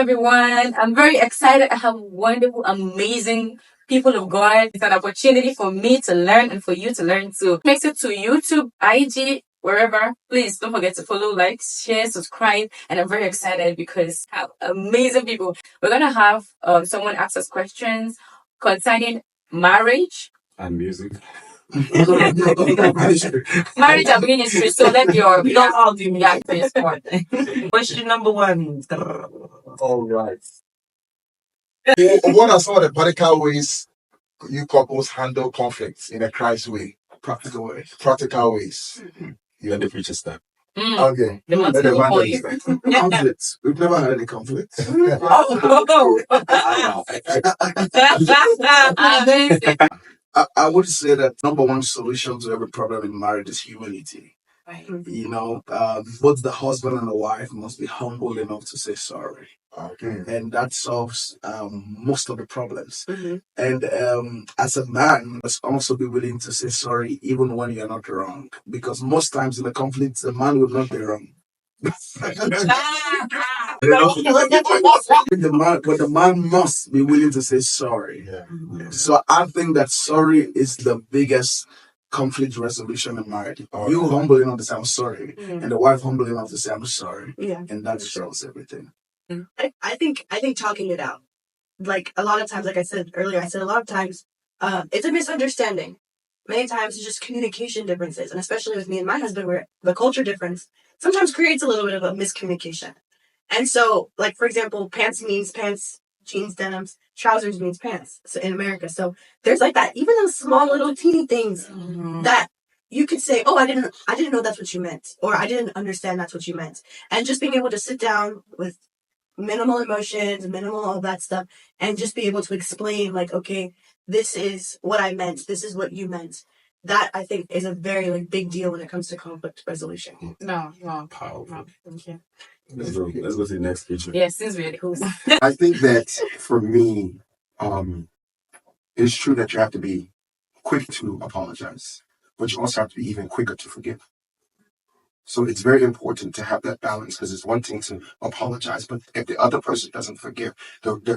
everyone. I'm very excited. I have wonderful, amazing people of God. It's an opportunity for me to learn and for you to learn too. Makes it to YouTube, IG, wherever. Please don't forget to follow, like, share, subscribe. And I'm very excited because I have amazing people. We're going to have someone ask us questions concerning marriage and music. Marriage and ministry. So let your don't all do me part. Question number one. All right. What are some of the practical ways you couples handle conflicts in a Christ way? Practical ways. Practical ways. You let the preacher start. Okay. The Let the multiple evangelist point. start. Conflicts. We've never had any conflicts. Amazing. I would say that number one solution to every problem in marriage is humility. Right. You know, both the husband and the wife must be humble enough to say sorry. Okay. And that solves most of the problems. Mm-hmm. And as a man, you must also be willing to say sorry even when you're not wrong. Because most times in the conflicts, the man will not be wrong. The man must be willing to say sorry. Yeah. So I think that sorry is the biggest conflict resolution in marriage. You humble enough to say I'm sorry, and the wife humble enough to say I'm sorry, and that settles everything. I think talking it out. Like a lot of times, like I said earlier, a lot of times it's a misunderstanding. Many times it's just communication differences, and especially with me and my husband, where the culture difference sometimes creates a little bit of a miscommunication. And so, like for example, pants means pants, jeans, denims, trousers means pants. So in America, so there's like that, even those small little teeny things that you could say, "Oh, I didn't know that's what you meant," or "I didn't understand that's what you meant," and just being able to sit down with minimal emotions, minimal all that stuff, and just be able to explain, like, okay, this is what I meant, this is what you meant. That I think is a very big deal when it comes to conflict resolution. No. Powerful. Thank you. Let's go to the next picture. Yes, this is really cool. I think that for me, it's true that you have to be quick to apologize, but you also have to be even quicker to forgive. So it's very important to have that balance, because it's one thing to apologize, but if the other person doesn't forgive,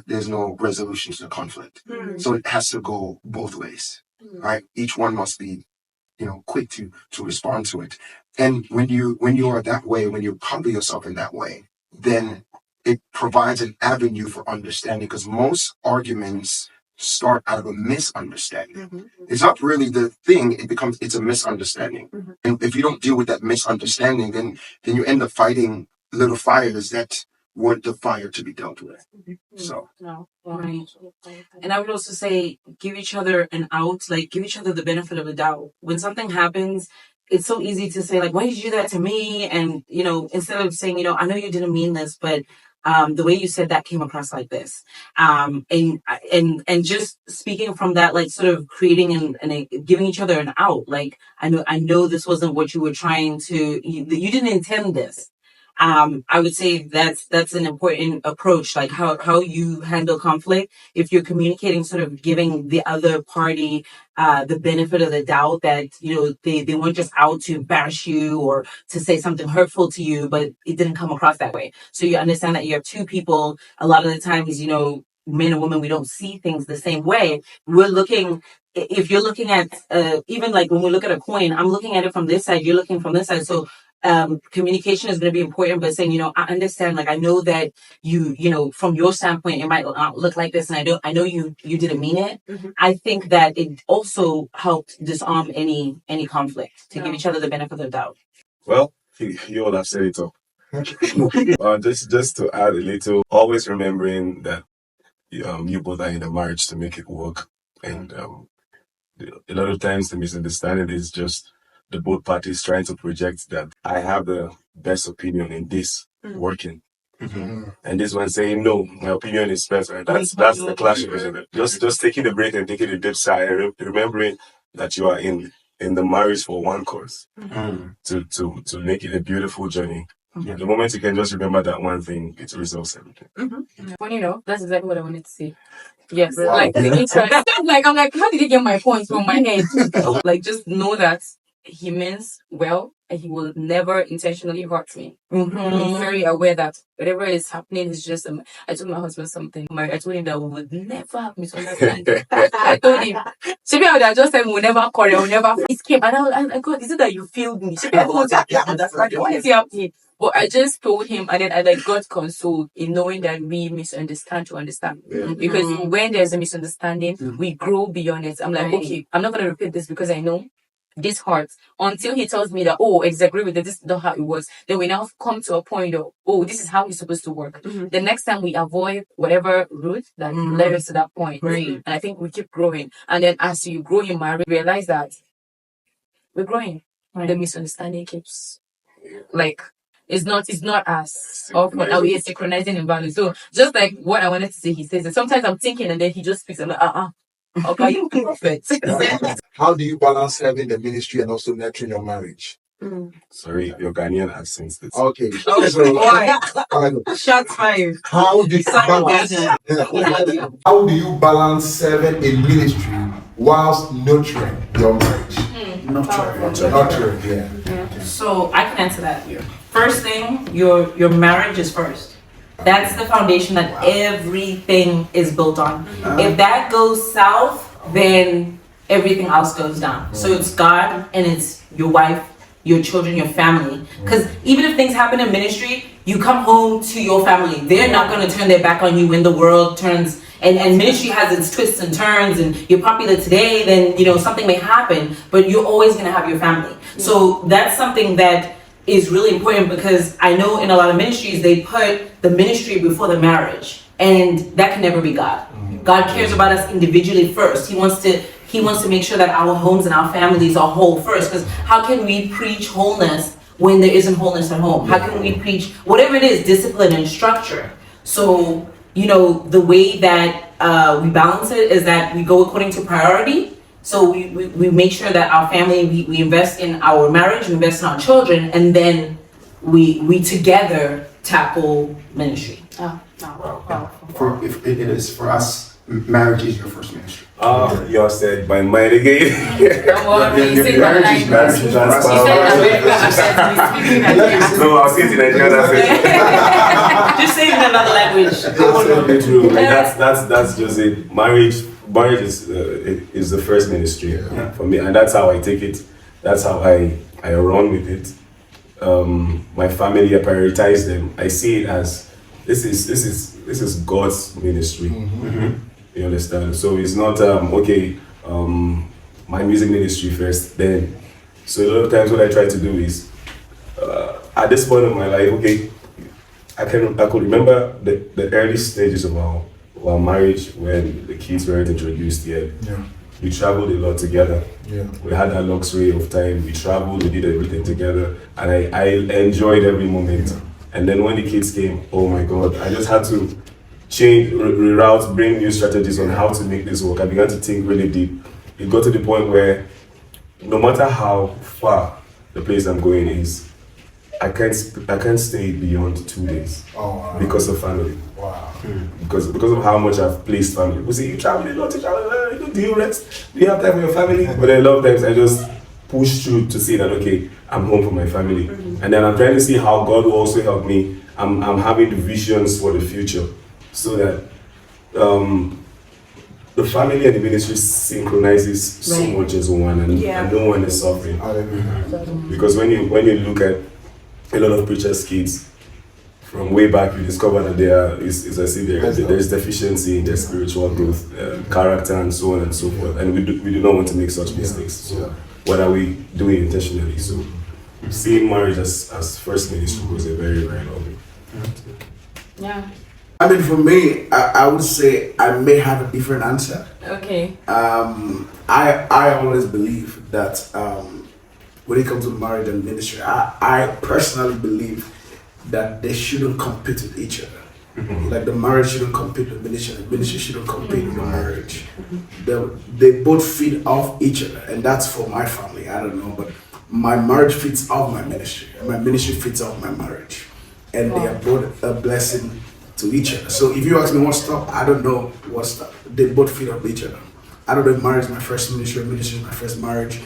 there's no resolution to the conflict. So it has to go both ways, right? Each one must be, quick to respond to it. And when you are that way, when you humble yourself in that way, then it provides an avenue for understanding, because most arguments start out of a misunderstanding. It's not really the thing, it's a misunderstanding. And if you don't deal with that misunderstanding, then you end up fighting little fires that weren't the fire to be dealt with. So Right. And I would also say give each other an out, like give each other the benefit of the doubt. When something happens, it's so easy to say, like, why did you do that to me? And, instead of saying, I know you didn't mean this, but the way you said that came across like this. And just speaking from that, like sort of creating and giving each other an out. Like, I know this wasn't what you were trying to, you didn't intend this. I would say that's an important approach, like how you handle conflict. If you're communicating, sort of giving the other party the benefit of the doubt that, they weren't just out to bash you or to say something hurtful to you, but it didn't come across that way. So you understand that you have two people. A lot of the times, men and women, we don't see things the same way. If you're looking at, even like when we look at a coin, I'm looking at it from this side, you're looking from this side. So communication is going to be important, but saying, I understand, like, I know that you from your standpoint, it might not look like this. And I know you didn't mean it. I think that it also helped disarm any conflict to give each other the benefit of the doubt. Well, you all have said it all. Just to add a little, always remembering that you both are in a marriage to make it work. And a lot of times the misunderstanding is just the both parties trying to project that I have the best opinion in this working. And this one saying, no, my opinion is better. That's the clash, isn't it? Just taking a break and taking a deep sigh and remembering that you are in the marriage for one cause, to make it a beautiful journey. The moment you can just remember that one thing, it resolves everything. Funny, that's exactly what I wanted to say. Yes, like the interest. Like I'm like, how did he get my points from my head? Like, just know that he means well. and he will never intentionally hurt me. I'm Mm-hmm. very aware that whatever is happening is just. I told my husband something. I told him that we would never have misunderstanding. I told him. Maybe I would have just said we'll never quarrel, we'll never. It came, and I go, is it that you failed me? Maybe I want to understand. Why is it happening? But I just told him, and then I like got consoled in knowing that we misunderstand to understand. Yeah. Because when there's a misunderstanding, we grow beyond it. I'm like, okay, I'm not gonna repeat this because I know this hurts until he tells me that, oh, I disagree with it, this is not how it works. Then we now come to a point of, oh, this is how it's supposed to work. The next time we avoid whatever route that led us to that point. And I think we keep growing. And then as you grow in marriage, realize that we're growing. The misunderstanding keeps like it's not as often and we are synchronizing in values. So just like what I wanted to say, he says it. Sometimes I'm thinking and then he just speaks. I'm like, okay, you perfect. How do you balance having the ministry and also nurturing your marriage? Sorry, your Ghanaian accent. Okay. Oh, So, boy. Shots fired. how do you balance? How do you balance serving in ministry whilst nurturing your marriage? Nurturing, yeah. So I can answer that here. First thing, your marriage is first. That's the foundation that everything is built on. If that goes south, then everything else goes down. So it's God and it's your wife, your children, your family. Because even if things happen in ministry, you come home to your family. They're not going to turn their back on you when the world turns. And ministry has its twists and turns, and you're popular today, then something may happen, but you're always going to have your family. So that's something that is really important, because I know in a lot of ministries they put the ministry before the marriage, and that can never be God. God cares about us individually first. He wants to make sure that our homes and our families are whole first, because how can we preach wholeness when there isn't wholeness at home? How can we preach whatever it is, discipline and structure? So the way that we balance it is that we go according to priority. So we make sure that our family, we invest in our marriage, we invest in our children, and then we together tackle ministry. If it is for us, marriage is your first ministry. You have said my mind again. Marriage is Marriage is No, I was saying in Nigeria. Just say it in another language. Absolutely true. Like that's just it. Marriage is the first ministry for me, and that's how I take it. That's how I run with it. My family, I prioritize them. I see it as this is God's ministry. You understand? So it's not my music ministry first. Then, so a lot of times what I try to do is at this point of my life, I could remember the early stages of our marriage when the kids weren't introduced yet. Yeah. We traveled a lot together. Yeah. We had that luxury of time. We traveled, we did everything together, and I enjoyed every moment. Yeah. And then when the kids came, oh my God, I just had to change, reroute, bring new strategies on how to make this work. I began to think really deep. It got to the point where no matter how far the place I'm going is, I can't stay beyond 2 days because of family. Wow. Because of how much I've placed family. People say, you travel a lot, do you rest? Do you have time for your family? But then a lot of times I just push through to say that, okay, I'm home for my family. And then I'm trying to see how God will also help me. I'm having the visions for the future so that the family and the ministry synchronizes so much as one, and no one is suffering. Because when you look at a lot of preachers' kids from way back, you discover that it's as if there's deficiency in their spiritual growth, character, and so on and so forth. And we do not want to make such mistakes. So what are we doing intentionally? So seeing marriage as first ministry was a very, very long way. Yeah. I mean, for me, I would say I may have a different answer. Okay. I always believe that when it comes to marriage and ministry, I personally believe that they shouldn't compete with each other. Like the marriage shouldn't compete with ministry, and ministry shouldn't compete with the marriage. They both feed off each other, and that's for my family. I don't know, but my marriage feeds off my ministry, and my ministry feeds off my marriage, and they are both a blessing to each other. So if you ask me what's top, I don't know what's top. They both feed off each other. I don't know if marriage is my first ministry, or ministry is my first marriage.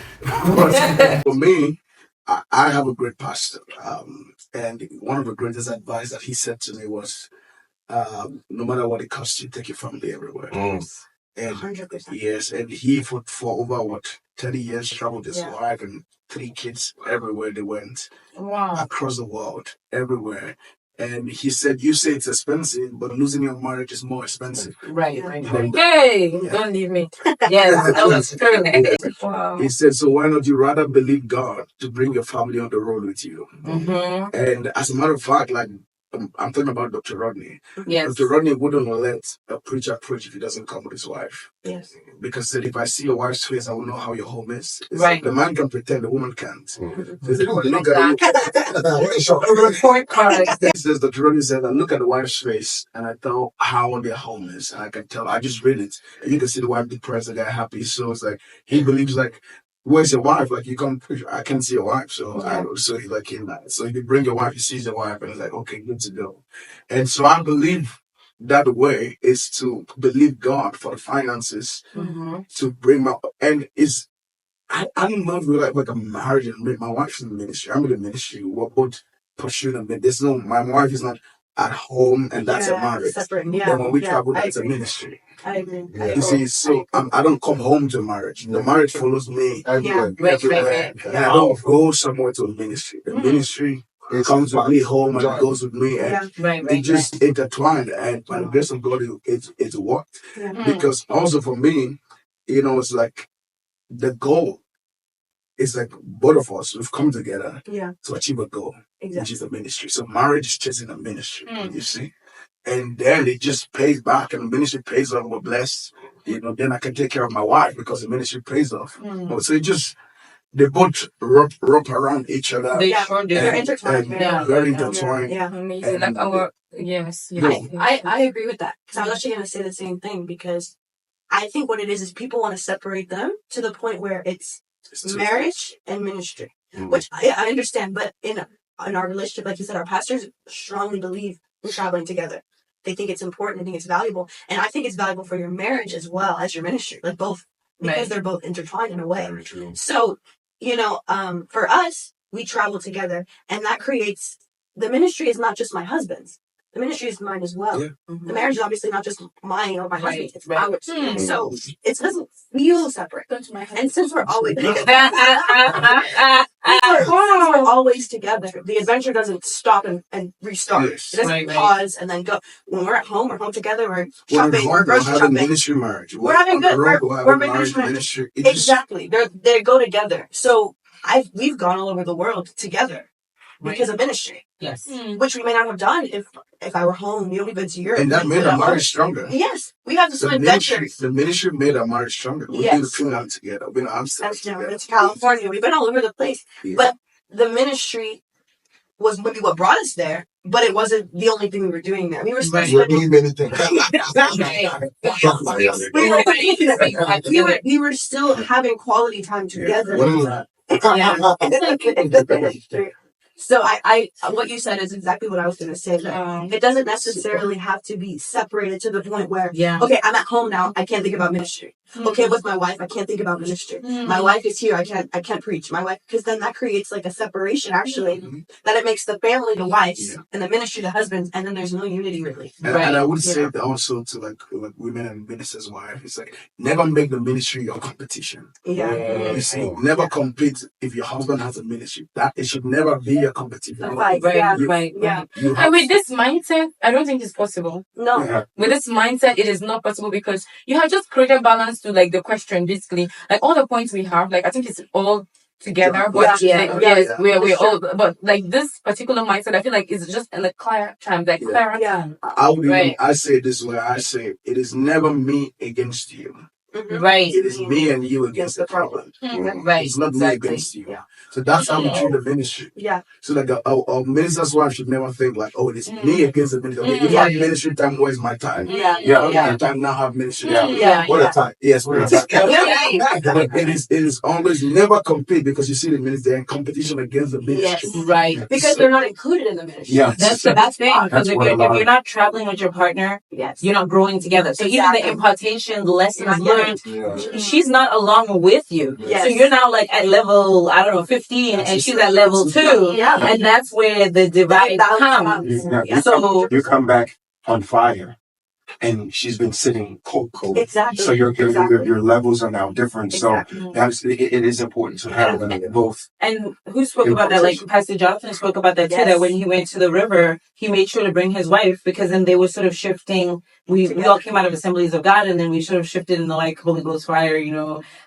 For me, I have a great pastor, and one of the greatest advice that he said to me was, no matter what it costs you, take your family everywhere. And 100%. yes, and he for over 30 years traveled his wife and 3 kids everywhere they went. Wow. Across the world, everywhere. And he said, you say it's expensive, but losing your marriage is more expensive. Right. Hey, don't leave me. Yes, that was true. Wow. He said, so why not you rather believe God to bring your family on the road with you? Mm-hmm. And as a matter of fact, like, I'm talking about Dr. Rodney. Yes. Dr. Rodney wouldn't let a preacher preach if he doesn't come with his wife. Yes. Because he said, if I see your wife's face, I will know how your home is. He Right. said, the man can pretend, the woman can't. Mm-hmm. He said, look at He says, Dr. Rodney said, I look at the wife's face and I tell how their home is. And I can tell, I just read it. And you can see the wife depressed, the guy happy. So it's like, he believes like, where's your wife? Like, you come, I can't see your wife. So so he like, so if you bring your wife, he sees your wife and it's like, okay, good to go. And so I believe that way is to believe God for the finances to bring my, and is, I don't know if we're like a marriage and my wife's in the ministry. I'm in the ministry. We're both pursuing them. There's no, my wife is not at home and that's a marriage. Separate. Then when we travel, that's a ministry. I agree. You see, so I don't come home to marriage. The marriage follows me everywhere. And I don't go somewhere to a ministry. The ministry comes with me home and it goes with me. And it just intertwined. And by the grace of God, it's worked. Because also for me, it's like the goal is like both of us, we've come together to achieve a goal, which is the ministry. So marriage is chasing a ministry, you see? And then it just pays back and the ministry pays off. We're blessed. Then I can take care of my wife because the ministry pays off. So it just, they both rope around each other. They sure do. They're intertwined. Very intertwined. Amazing. And, I agree with that. Because I was actually going to say the same thing because I think what it is people want to separate them to the point where it's marriage and ministry, which I understand. But in our relationship, like you said, our pastors strongly believe in traveling together. They think it's important. They think it's valuable. And I think it's valuable for your marriage as well as your ministry, like both, because they're both intertwined in a way. Very true. So, for us, we travel together and that creates, the ministry is not just my husband's. The ministry is mine as well. The marriage is obviously not just mine or my husband's, it's ours. So it doesn't feel separate. And since we're always together, the adventure doesn't stop and restart. It doesn't pause and then go. When we're at home, we're home together, we're shopping, we're grocery shopping. Ministry marriage. We're having good. We're ministry. Exactly. They go together. So we've gone all over the world together. Because of ministry. Yes. Which we may not have done if I were home. We've only been to Europe. And that made our marriage stronger. Yes. We have some adventures. The ministry made our marriage stronger. We've been to Finland together. We've been to Amsterdam together. We've been to California. We've been all over the place. Yeah. But the ministry was maybe what brought us there, but it wasn't the only thing we were doing there. We were still doing many things. We were still having quality time together. So I what you said is exactly what I was going to say. That it doesn't necessarily have to be separated to the point where, okay, I'm at home now. I can't think about ministry. Okay, with my wife, I can't think about ministry. My wife is here. I can't preach. My wife, because then that creates like a separation. Actually, that it makes the family the wives and the ministry the husbands, and then there's no unity really. And I would say that also to like women and ministers' wife, it's like never make the ministry your competition. You see, never compete if your husband has a ministry. That it should never be a competition. Right. And with this mindset, I don't think it's possible. No. With this mindset, it is not possible because you have just created balance to like the question basically. Like all the points we have, like I think it's all together, but we're all, but like this particular mindset, I feel like it's just in a clear time, like clear time. I say it this way. I say it is never me against you. Right. It is me and you against the problem. Right. It's not me against you. So that's how we treat the ministry. So like a minister's wife should never think like, oh, it is me against the ministry. Okay, if I have ministry time, where's my time? My time now have ministry. What a time. Yes, what a time. It is always never compete because you see the ministry in competition against the ministry. Yes. Right. Because they're not included in the ministry. That's the thing. Because if you're not traveling with your partner, you're not growing together. So even the impartation, the lessons learned, aren't. She's not along with you. Yes. So you're now like at level, I don't know, 15, and she's at level 2. Yeah. And that's where the divide comes. So you come back on fire, and she's been sitting cold. Exactly. So your levels are now different. Exactly. So that's it is important to have both. And who spoke about that? Like Pastor Jonathan spoke about that too. That when he went to the river, he made sure to bring his wife, because then they were sort of shifting. We all came out of Assemblies of God, and then we sort of shifted into like Holy Ghost fire,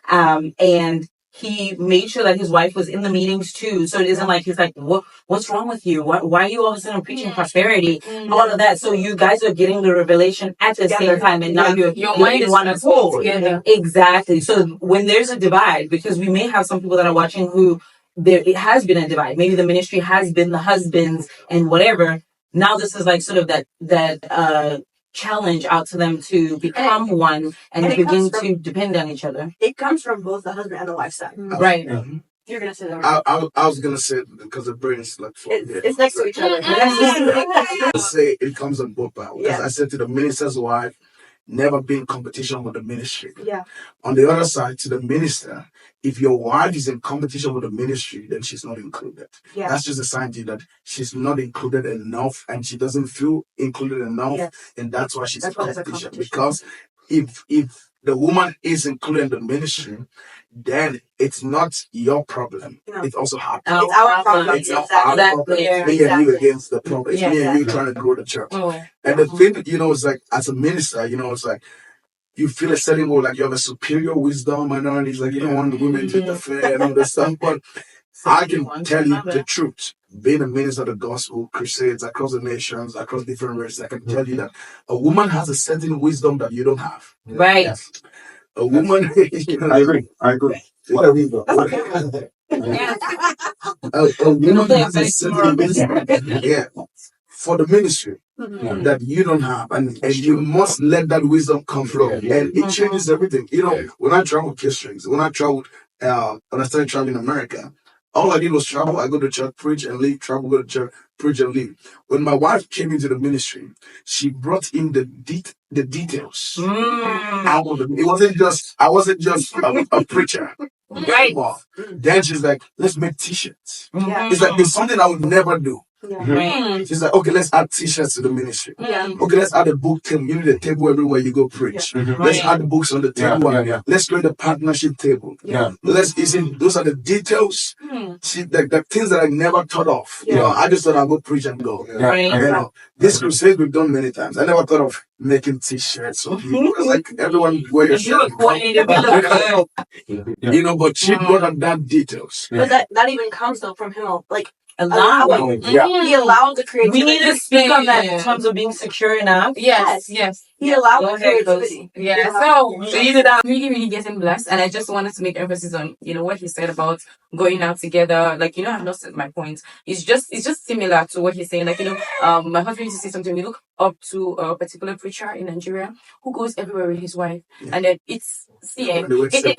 and he made sure that his wife was in the meetings too. So it isn't like he's like, what's wrong with you? Why are you all of a sudden preaching prosperity? All of that. So you guys are getting the revelation at the same time, and now you're mind is one accord. Exactly. So when there's a divide, because we may have some people that are watching who it has been a divide. Maybe the ministry has been the husbands and whatever. Now this is like sort of that challenge out to them to become one and begin to depend on each other. It comes from both the husband and the wife side. Right. You're gonna say that. I was gonna say it because the brain is like it's next to each other. Say it comes on both parts. Because I said to the minister's wife, never be in competition with the ministry. Yeah. On the other side, to the minister, if your wife is in competition with the ministry, then she's not included. Yeah. That's just a sign to you that she's not included enough, and she doesn't feel included enough, and that's why she's in competition. Because if the woman is included in the ministry, then it's not your problem. No. It's also her problem. It's our problem. It's our problem. Me and you against the problem. It's me and you trying to grow the church. And the thing, is like, as a minister, it's like, you feel a certain way, like you have a superior wisdom, and it's like, you don't want the women to interfere and all that stuff. But I can tell you the truth. Being a minister of the gospel, crusades across the nations, across different races, I can tell you that a woman has a certain wisdom that you don't have. Right. Yes. A woman. I agree. What are we doing? A woman has a certain wisdom. Yeah. For the ministry that you don't have, and you must let that wisdom come from, and it changes everything. When I traveled K-Strings, when I started traveling in America, all I did was travel. I go to church, preach and leave. Travel, go to church, preach and leave. When my wife came into the ministry, she brought in the details. I wasn't just a preacher. Right. Then she's like, let's make t-shirts. Yeah. It's like, it's something I would never do. Right. She's like, okay, let's add t-shirts to the ministry. Yeah. Okay, let's add a book table. You need a table everywhere you go preach. Let's add the books on the table. Let's create a partnership table. Those are the details. The things that I never thought of. I just thought I'd go preach and go. Right. This crusade we've done many times. I never thought of making t-shirts. So it's like everyone wear your shirt. But she brought up that details. But that even comes though from him, like allowing. He allowed the creativity. We need to speak on that in terms of being secure enough. Yes. He allowed the creativity. Yeah. So I'm really getting blessed, and I just wanted to make emphasis on what he said about going out together. Like I've lost my point. It's just similar to what he's saying. Like my husband used to say something. We look up to a particular preacher in Nigeria who goes everywhere with his wife, and then it's exactly. Okay.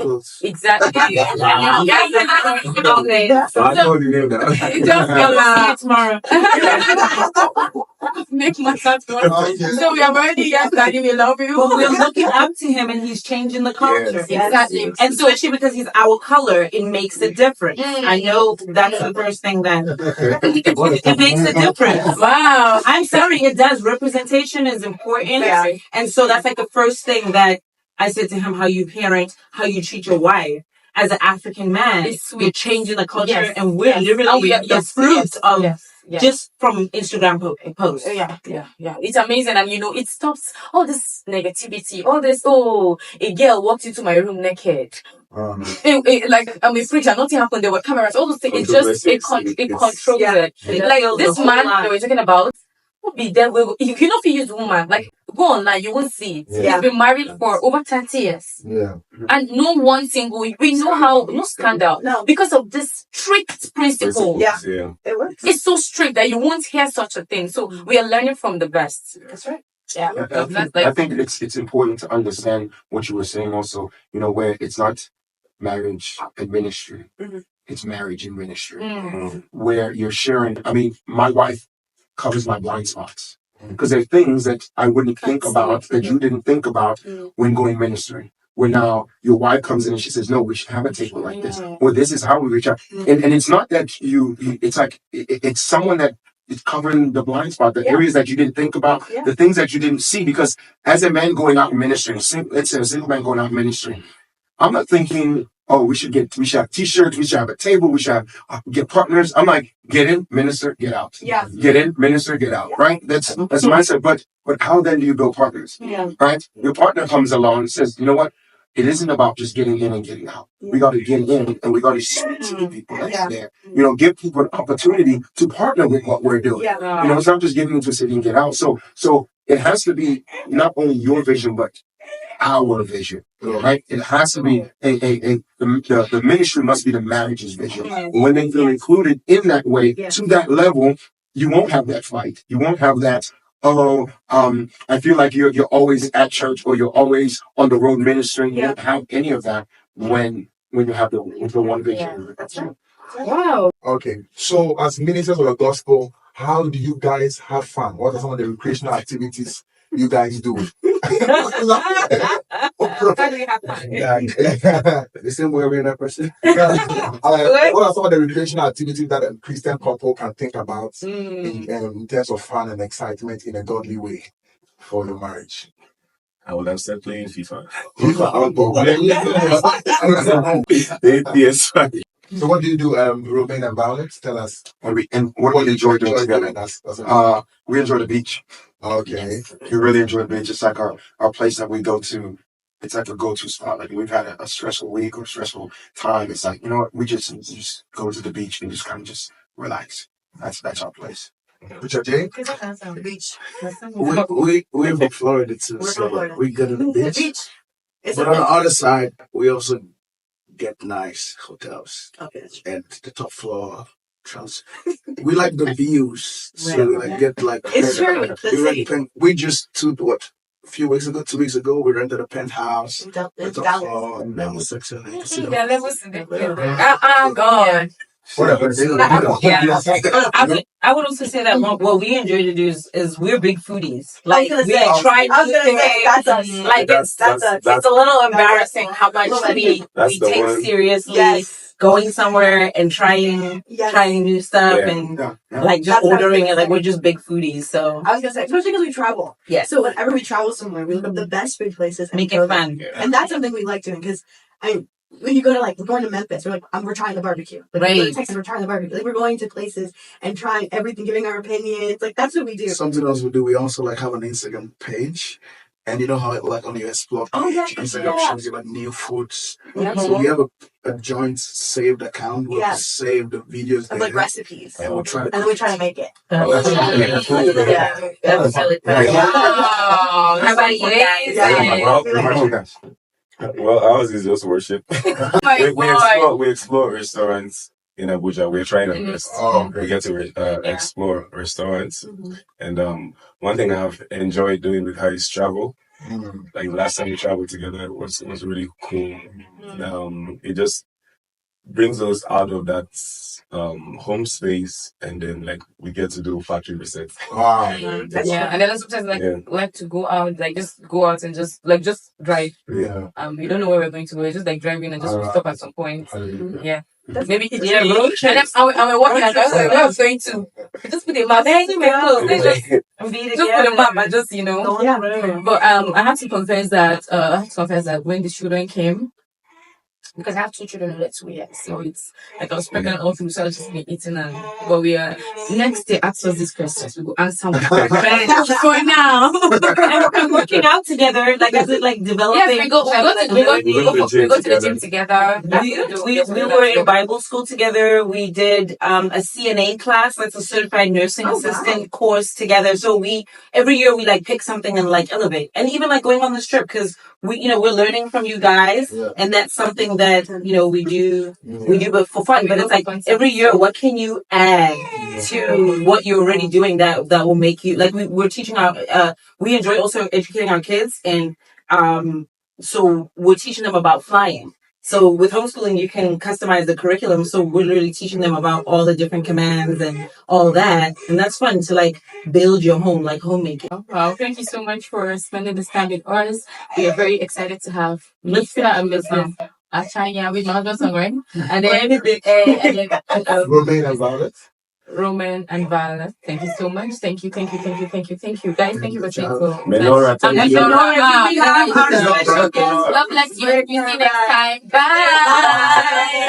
So I know the name now. See you tomorrow. Make myself so we have already Daddy, we love you. But we're looking up to him, and he's changing the culture. Yes. Exactly. And so actually, because he's our color, it makes a difference. I know that's the first thing that it makes a difference. Wow. I'm sorry, it does. Representation is important. Yeah. And so that's like the first thing that I said to him, how you parent, how you treat your wife. As an African man, you're changing the culture, and we're literally the fruit of just from Instagram posts. Yeah. It's amazing, and it stops all this negativity, all this. Oh, a girl walked into my room naked. Like I'm a preacher, nothing happened. There were cameras, all those things. It just it controls it. Like this man that we're talking about. Be there. You cannot use woman. Like go online, you won't see it. He's been married for over 30 years. Yeah. And no one single. We know how no scandal. No. Because of this strict principle. Yeah. It works. It's so strict that you won't hear such a thing. So we are learning from the best. That's right. Yeah. I think it's important to understand what you were saying also. Where it's not marriage and ministry. It's marriage and ministry. Where you're sharing. I mean, my wife covers my blind spots. Because there are things that I wouldn't think about, that you didn't think about when going ministering. where now your wife comes in and she says, no, we should have a table like this, or this is how we reach out. And it's not that it's like, it's someone that is covering the blind spot, the areas that you didn't think about, the things that you didn't see. Because as a man going out ministering, let's say a single man going out ministering, I'm not thinking, oh, we should have t-shirts, we should have a table, we should have, get partners. I'm like, get in, minister, get out. Yeah. Get in, minister, get out. Right? That's mindset. But how then do you build partners? Yeah. Right? Your partner comes along and says, you know what? It isn't about just getting in and getting out. We got to get in and we got to speak to the people that's there. Give people an opportunity to partner with what we're doing. Yeah. It's not just getting into a city and get out. So it has to be not only your vision, but our vision, right? It has to be the ministry must be the marriage's vision. When they feel included in that way, to that level, you won't have that fight. You won't have that, I feel like you're always at church or you're always on the road ministering. You don't have any of that when you have the one vision. That's right. Wow. Okay, so as ministers of the gospel, how do you guys have fun? What are some of the recreational activities you guys do? How do we have fun? The same way we're in that person. What are some of the recreational activities that a Christian couple can think about in terms of fun and excitement in a godly way for your marriage? I would have said playing FIFA. Yes. So what do you do, Romain and Violet? Tell us. What we enjoy doing together. We enjoy the beach. Okay. We really enjoy the beach. It's like our place that we go to. It's like a go-to spot. Like we've had a stressful week or stressful time. It's like, you know what? We just go to the beach and just kind of just relax. That's our place. Richard J? The beach. We're from Florida too, We're so from Florida. we go to the The beach. beach. It's But on the other side, we also get nice hotels and the top floor. We like the views, so we like get like. It's true. We just took a few weeks ago, 2 weeks ago, we rented a penthouse. In The top Dallas. floor, and then we section. Yeah, levels in the God. Whatever. I would also say that what we enjoy to do is we're big foodies. Like I was we gonna like try I was new gonna say, things. that's us. Like That's us. it's a little embarrassing how much we That's the take one. seriously Yes. going somewhere and trying new stuff and like just That's ordering it. Like exactly. we're just big foodies. So I was gonna say, especially because we travel. yes, So whenever we travel somewhere, we look up the best food places and make go it there. fun. And that's something we like doing because when you go to we're going to Memphis, we're like, we're trying the barbecue. Like, we go to Texas, we're trying the barbecue. Like we're going to places and trying everything, giving our opinions. Like that's what we do. Something else we do, we also like have an Instagram page. And you know how like on your explore page, Instagram shows you like new foods. So we have a joint saved account where we save the videos Of there. recipes. And we'll try And then we try to make it. That's really fun. Wow. How about you guys? Well, ours is just worship. Oh my we explore restaurants in Abuja. We're trying our best. We get to explore restaurants. And one thing I've enjoyed doing with her is travel. Like last time we traveled together was really cool. It just brings us out of that home space, and then like we get to do factory resets. Wow. Yeah, and then sometimes like to go out, like just go out and just drive. Yeah. We don't know where we're going to go. We're just like driving and just stop at some point. Yeah. Maybe hit Yeah, road. And then I'm walking and I was like, where I was going to. Just put a map. Hey, you may go. Just put a map and just, But I have to confess that when the children came, because I have 2 children under 2 years, so it's like I was pregnant all through, so I was just been eating but we are next day ask us these questions, we will answer one for now. And we're working out together, like as it like developing. Yes, we go to the gym together. We were in Bible school together. We did a CNA class, that's a certified nursing assistant course together. So every year we like pick something and like elevate, and even like going on this trip because we're learning from you guys, and that's something that we do but for fun. But it's like every year, what can you add to what you're already doing that will make you like we're teaching we enjoy also educating our kids, and so we're teaching them about flying. So with homeschooling, you can customize the curriculum. So we're literally teaching them about all the different commands and all that. And that's fun to like build your home, like homemaking. Wow, thank you so much for spending this time with us. We are very excited to have Mr. and Mrs. Achanya with my husband's song, right? And then Romaine and Violet. Roman and Violet. Thank you so much. Thank you. Guys, thank you for staying so Menora, thank you. God bless you. See you next time. Bye.